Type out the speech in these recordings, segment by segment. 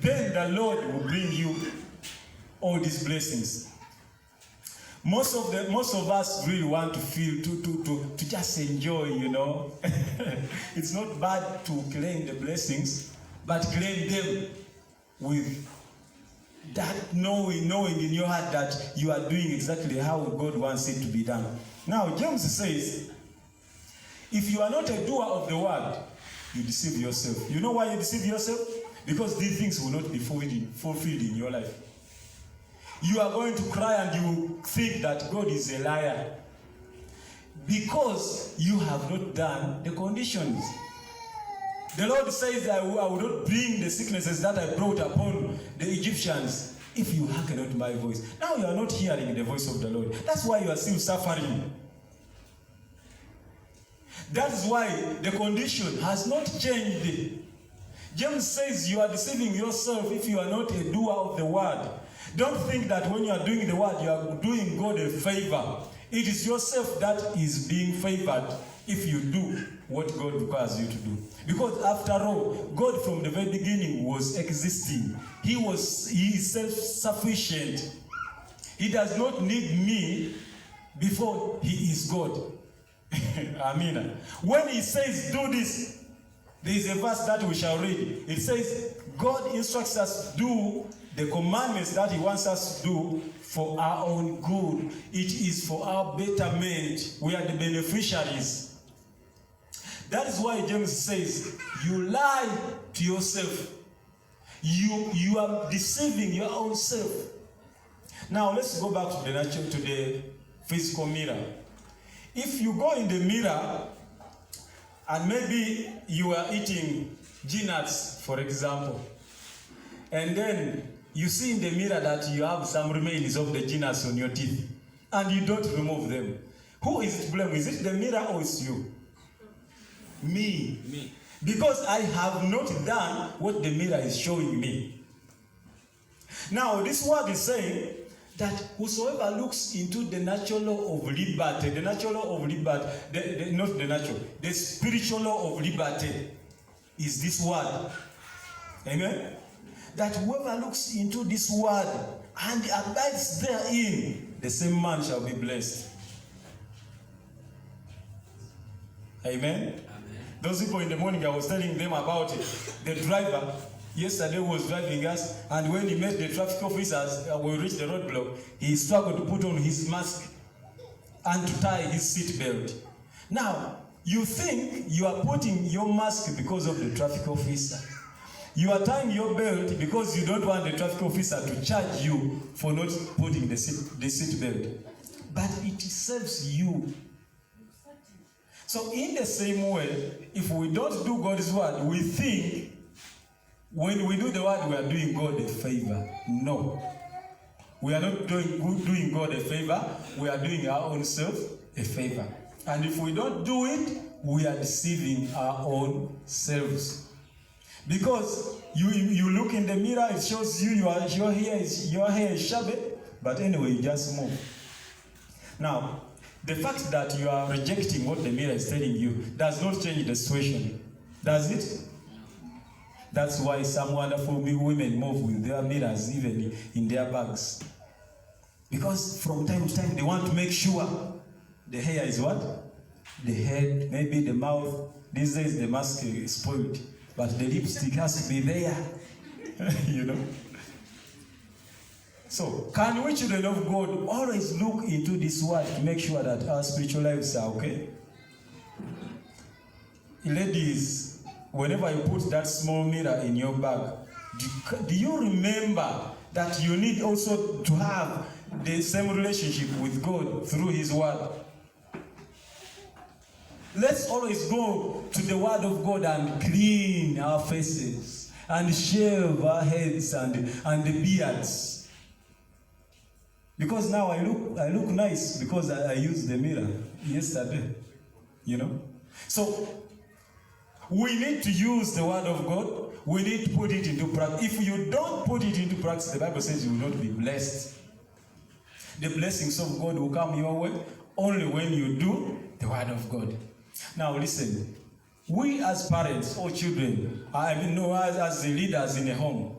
then the Lord will bring you all these blessings. Most of us really want to feel to just enjoy, you know. It's not bad to claim the blessings, but claim them with that knowing in your heart that you are doing exactly how God wants it to be done. Now, James says, if you are not a doer of the word, you deceive yourself. You know why you deceive yourself? Because these things will not be fulfilled in your life. You are going to cry and you think that God is a liar. Because you have not done the conditions. The Lord says, I will not bring the sicknesses that I brought upon the Egyptians if you hearken not my voice. Now you are not hearing the voice of the Lord. That's why you are still suffering. That is why the condition has not changed. James says you are deceiving yourself if you are not a doer of the word. Don't think that when you are doing the word, you are doing God a favor. It is yourself that is being favored if you do what God requires you to do. Because after all, God from the very beginning was existing. He is self-sufficient. He does not need me before he is God. Amen. When he says do this, there is a verse that we shall read. It says, God instructs us to do the commandments that he wants us to do for our own good. It is for our betterment. We are the beneficiaries. That is why James says, you lie to yourself. You are deceiving your own self. Now let's go back to the physical mirror. If you go in the mirror and maybe you are eating nuts, for example, and then you see in the mirror that you have some remains of the nuts on your teeth, and you don't remove them. Who is to blame? Is it the mirror or is you? Me. Because I have not done what the mirror is showing me. Now, this word is saying that whosoever looks into the natural law of liberty, the spiritual law of liberty is this word. Amen? That whoever looks into this word and abides therein, the same man shall be blessed. Amen? Amen. Those people in the morning, I was telling them about it. The driver yesterday was driving us, and when he met the traffic officers, we reached the roadblock, he struggled to put on his mask and to tie his seat belt. Now, you think you are putting your mask because of the traffic officer. You are tying your belt because you don't want the traffic officer to charge you for not putting the seat belt. But it serves you. So in the same way, if we don't do God's word, we think when we do the word, we are doing God a favor. No. We are not doing God a favor. We are doing our own self a favor. And if we don't do it, we are deceiving our own selves. Because you look in the mirror, it shows you your hair is shabby, but anyway, you just move. Now, the fact that you are rejecting what the mirror is telling you does not change the situation. Does it? That's why some wonderful women move with their mirrors even in their bags. Because from time to time they want to make sure the hair is what? The head, maybe the mouth. These days the mask is spoiled, but the lipstick has to be there. You know? So, can we children of God always look into this word to make sure that our spiritual lives are okay? Ladies, whenever you put that small mirror in your bag, do you remember that you need also to have the same relationship with God through His word? Let's always go to the word of God and clean our faces and shave our heads and the beards. Because now I look nice because I used the mirror yesterday, you know. So we need to use the word of God. We need to put it into practice. If you don't put it into practice, the Bible says you will not be blessed. The blessings of God will come your way only when you do the word of God. Now listen, we as parents or children, as the leaders in a home,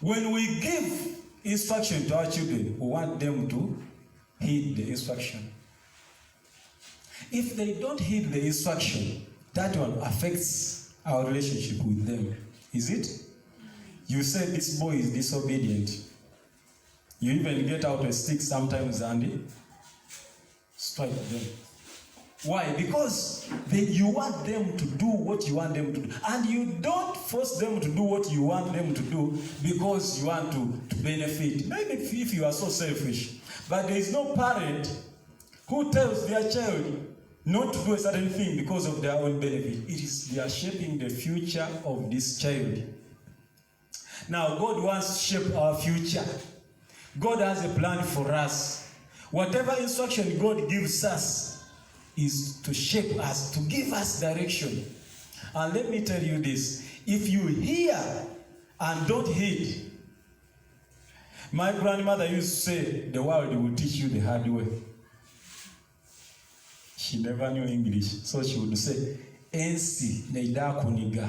When we give instruction to our children, we want them to heed the instruction. If they don't heed the instruction, that one affects our relationship with them. Is it? You say this boy is disobedient. You even get out a stick sometimes and strike them. Why? Because you want them to do what you want them to do. And you don't force them to do what you want them to do because you want to benefit. Maybe if you are so selfish. But there is no parent who tells their child not to do a certain thing because of their own benefit. It is they are shaping the future of this child. Now, God wants to shape our future. God has a plan for us. Whatever instruction God gives us is to shape us, to give us direction. And let me tell you this. If you hear and don't heed, my grandmother used to say, the world will teach you the hard way. She never knew English, so she would say, Ensi neida kuniga.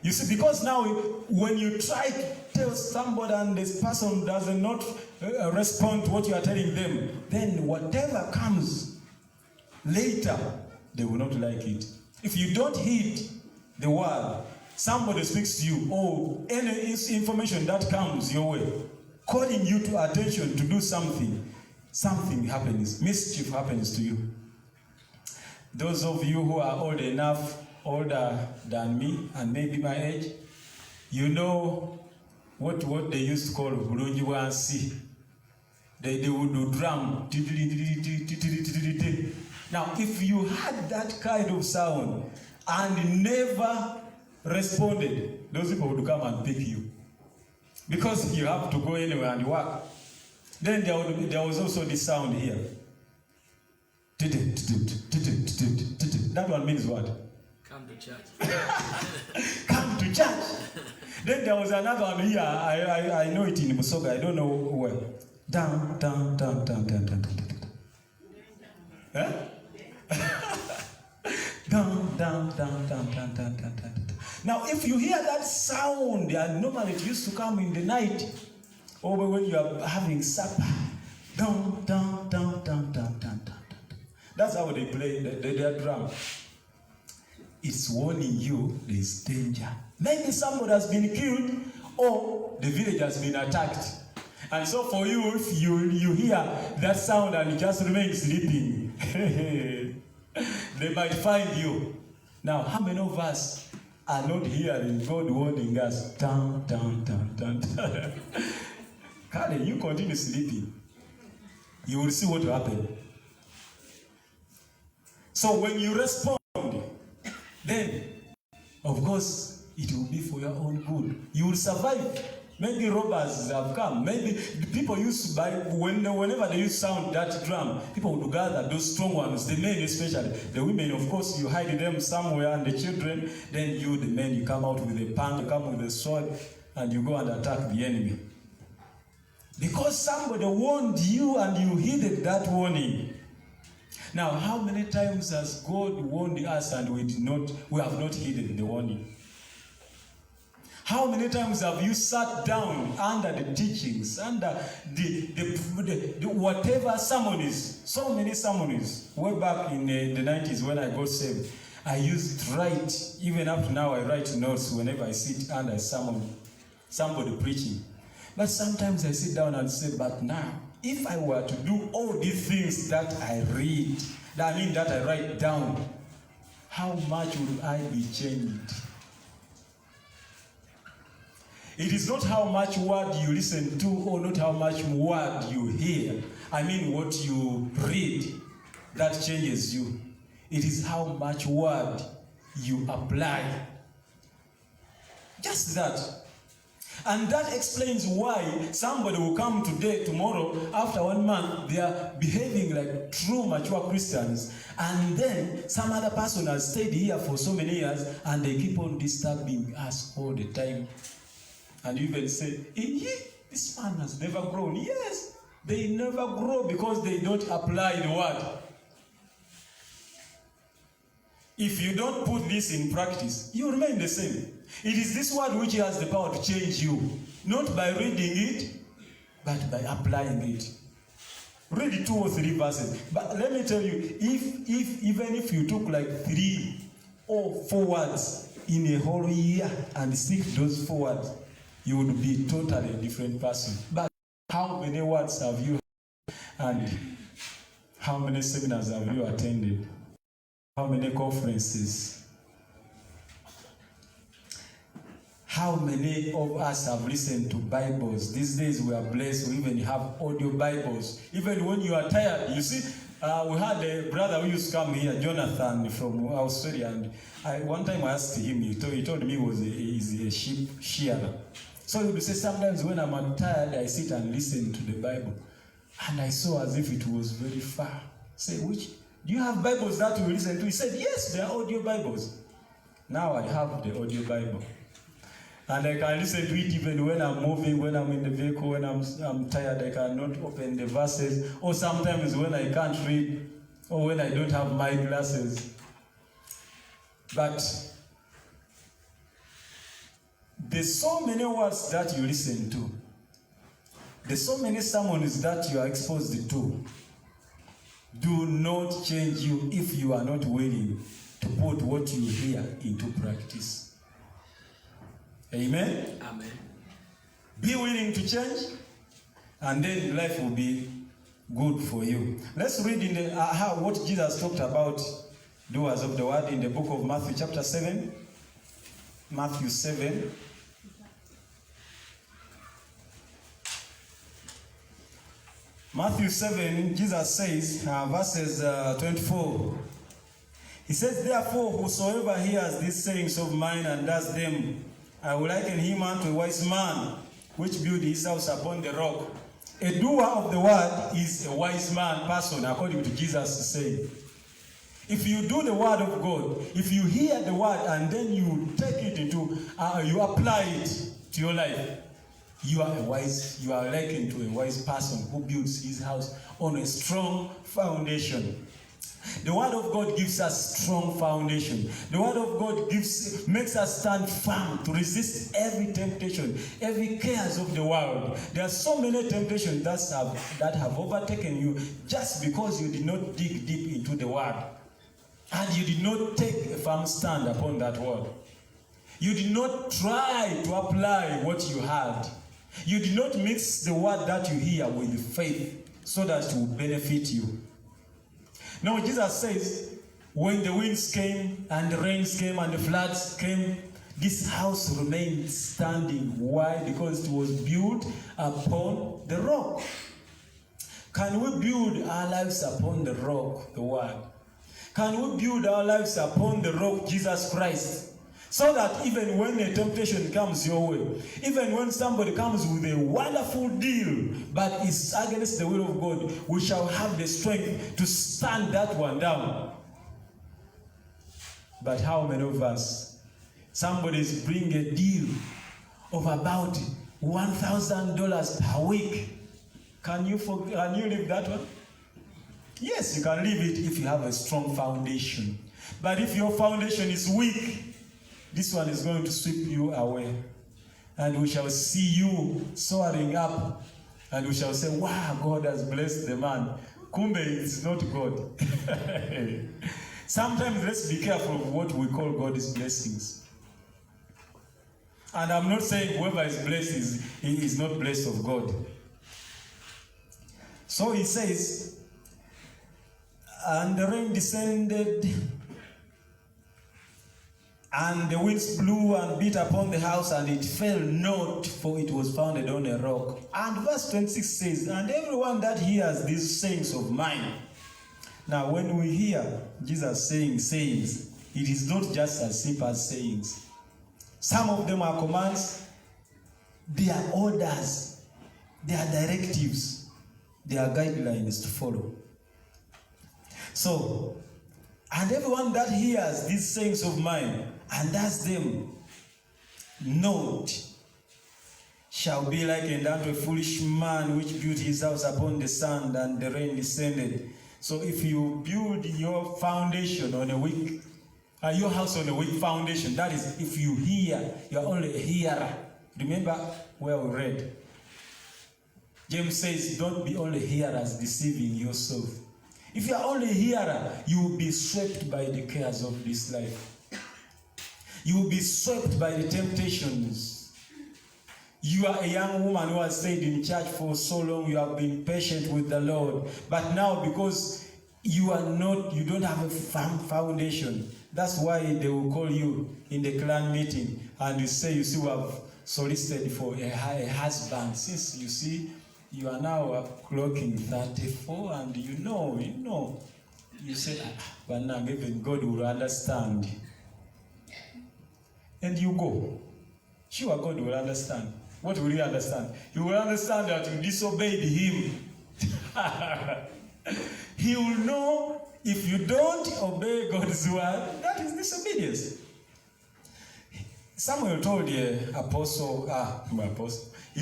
You see, because now when you try to tell somebody and this person does not respond to what you are telling them, then whatever comes later, they will not like it. If you don't heed the word, somebody speaks to you, or any information that comes your way, calling you to attention to do something, something happens, mischief happens to you. Those of you who are old enough, older than me, and maybe my age, you know what they used to call bulungi. They would do drum. Now, if you had that kind of sound and never responded, those people would come and pick you. Because you have to go anywhere and work. Then there was also this sound here. That one means what? Come to church. Come to church. Then there was another one here. I know it in Musoga. I don't know where. Down, down, down, down, down, down, down. Huh? Down, down, down, down, down, down, down, down. Now, if you hear that sound, and normally it used to come in the night, or when you are having supper, down, down, down, down, down, down, down. That's how they play their drum. It's warning you there is danger. Maybe somebody has been killed or the village has been attacked. And so for you, if you hear that sound and you just remain sleeping, they might find you. Now, how many of us are not hearing God warning us? Down, down, down, down, down. Kale, you continue sleeping. You will see what will happen. So when you respond, then, of course, it will be for your own good. You will survive. Maybe robbers have come. Maybe the people used to buy, whenever they used to sound that drum, people would gather, those strong ones, the men especially. The women, of course, you hide them somewhere, and the children, then you, the men, you come out with a punk, you come with a sword, and you go and attack the enemy. Because somebody warned you and you heeded that warning. Now, how many times has God warned us and we have not heeded the warning? How many times have you sat down under the teachings, under the whatever sermons, so many sermons? Way back in the 90s when I got saved, I used to write, even up to now I write notes whenever I sit under a sermon, somebody preaching. But sometimes I sit down and say, but now, if I were to do all these things that I read, that I write down, how much would I be changed? It is not how much word you listen to or not how much word you hear. I mean what you read that changes you. It is how much word you apply. Just that. And that explains why somebody will come today, tomorrow, after 1 month, they are behaving like true, mature Christians. And then some other person has stayed here for so many years and they keep on disturbing us all the time. And you even say, this man has never grown. Yes, they never grow because they don't apply the word. If you don't put this in practice, you remain the same. It is this word which has the power to change you, not by reading it, but by applying it. Read 2 or 3 verses. But let me tell you, even if you took like 3 or 4 words in a whole year and stick those 4 words, you would be totally a different person. But how many words have you heard? And how many seminars have you attended? How many conferences? How many of us have listened to Bibles? These days we are blessed. We even have audio Bibles. Even when you are tired, you see, we had a brother who used to come here, Jonathan from Australia, and one time I asked him, he told me he's a sheep shearer. So he would say, sometimes when I'm tired, I sit and listen to the Bible. And I saw as if it was very far. Say, do you have Bibles that you listen to? He said, yes, they are audio Bibles. Now I have the audio Bible. And I can listen to it even when I'm moving, when I'm in the vehicle, when I'm tired, I cannot open the verses. Or sometimes when I can't read, or when I don't have my glasses. But there's so many words that you listen to. There's so many sermons that you are exposed to. Do not change you if you are not willing to put what you hear into practice. Amen? Amen. Be willing to change, and then life will be good for you. Let's read in the what Jesus talked about doers of the word in the book of Matthew chapter 7. Matthew 7. Matthew 7, Jesus says, verses 24. He says, therefore, whosoever hears these sayings of mine and does them, I will liken him unto a wise man, which built his house upon the rock. A doer of the word is a wise man person, according to Jesus' saying. If you do the word of God, if you hear the word and then you take it into, you apply it to your life, you are likened to a wise person who builds his house on a strong foundation. The word of God gives us strong foundation. The word of God makes us stand firm to resist every temptation, every cares of the world. There are so many temptations that have overtaken you just because you did not dig deep into the word. And you did not take a firm stand upon that word. You did not try to apply what you heard. You did not mix the word that you hear with faith so that it will benefit you. Now Jesus says, when the winds came and the rains came and the floods came, this house remained standing. Why? Because it was built upon the rock. Can we build our lives upon the rock, the word? Can we build our lives upon the rock, Jesus Christ? So that even when a temptation comes your way, even when somebody comes with a wonderful deal, but it's against the will of God, we shall have the strength to stand that one down. But how many of us, somebody's bring a deal of about $1,000 per week. Can you leave that one? Yes, you can leave it if you have a strong foundation. But if your foundation is weak, this one is going to sweep you away. And we shall see you soaring up. And we shall say, wow, God has blessed the man. Kumbe, it's not God. Sometimes let's be careful of what we call God's blessings. And I'm not saying whoever is blessed is not blessed of God. So he says, and the rain descended, and the winds blew and beat upon the house, and it fell not, for it was founded on a rock. And verse 26 says, and everyone that hears these sayings of mine. Now, when we hear Jesus saying sayings, it is not just as simple as sayings. Some of them are commands, they are orders, they are directives, they are guidelines to follow. So, and everyone that hears these sayings of mine and does them not shall be likened unto a foolish man which built his house upon the sand, and the rain descended. So if you build your foundation on a weak Are your house on a weak foundation? That is, if you hear, you are only a hearer. Remember where we read. James says, don't be only hearers, deceiving yourself. If you are only a hearer, you will be swept by the cares of this life. You will be swept by the temptations. You are a young woman who has stayed in church for so long, you have been patient with the Lord. But now, because you don't have a firm foundation, that's why they will call you in the clan meeting and you say, you see, we have solicited for a husband. Since you see, you are now clocking 34 and you know, you say, but now even God will understand. And you go. Sure, God will understand. What will he understand? He will understand that you disobeyed him. He will know if you don't obey God's word, that is disobedience. Samuel told he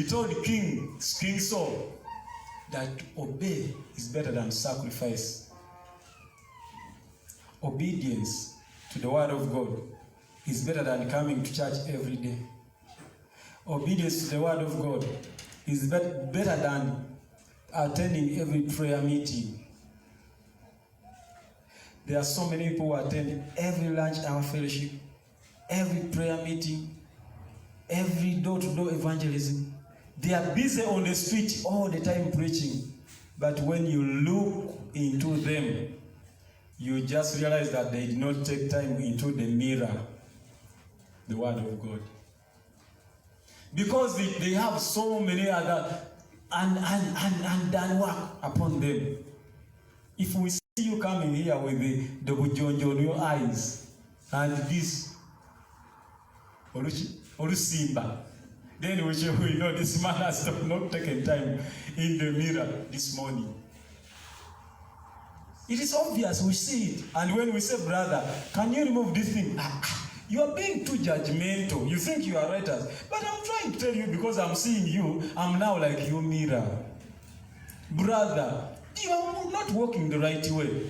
told King Saul that obey is better than sacrifice. Obedience to the word of God is better than coming to church every day. Obedience to the word of God is better than attending every prayer meeting. There are so many people who attend every lunch hour fellowship, every prayer meeting, every door-to-door evangelism. They are busy on the street all the time preaching. But when you look into them, you just realize that they did not take time into the mirror, the word of God. Because they have so many other undone work upon them. If we see you coming here with the bujonjo on your eyes and this Orusimba, then we know this man has not taken time in the mirror this morning. It is obvious, we see it. And when we say, brother, can you remove this thing? You are being too judgmental. You think you are writers. But I'm trying to tell you, because I'm seeing you, I'm now like your mirror. Brother, you are not walking the right way.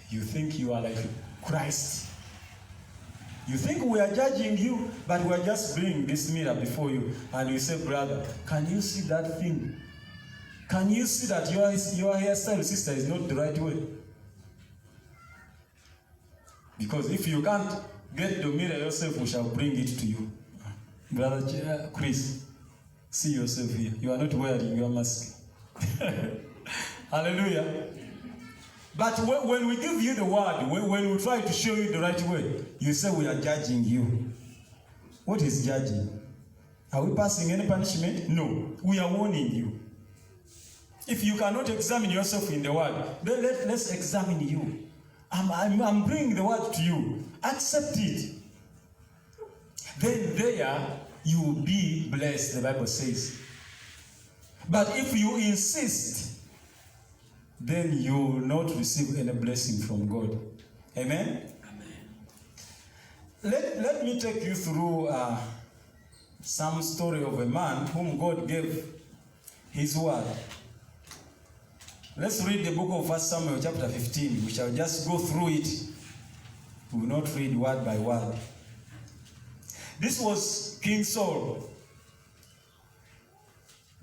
You think you are like Christ. You think we are judging you, but we are just bringing this mirror before you. And you say, brother, can you see that thing? Can you see that your hairstyle, sister, is not the right way? Because if you can't get the mirror yourself, we shall bring it to you. Brother Chris, see yourself here. You are not wearing your mask. Hallelujah. But when we give you the word, when we try to show you the right way, you say we are judging you. What is judging? Are we passing any punishment? No. We are warning you. If you cannot examine yourself in the word, then let's examine you. I'm bringing the word to you. Accept it. Then there you will be blessed, the Bible says. But if you insist, then you will not receive any blessing from God. Amen? Amen. Let me take you through some story of a man whom God gave his word. Let's read the book of 1 Samuel chapter 15. We shall just go through it. We will not read word by word. This was King Saul.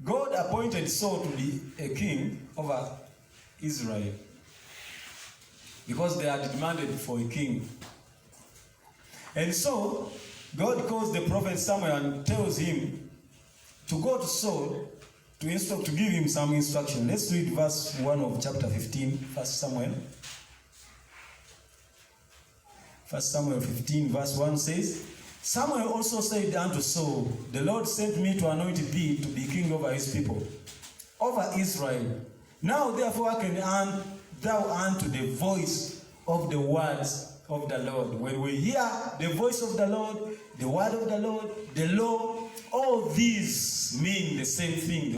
God appointed Saul to be a king over Israel because they had demanded for a king. And so God calls the prophet Samuel and tells him to go to Saul to give him some instruction. Let's read verse 1 of chapter 15, 1 Samuel. 1 Samuel 15, verse 1 says, Samuel also said unto Saul, the Lord sent me to anoint thee to be king over his people, over Israel. Now therefore hearken thou unto the voice of the words of the Lord. When we hear the voice of the Lord, the word of the Lord, the law, all these mean the same thing.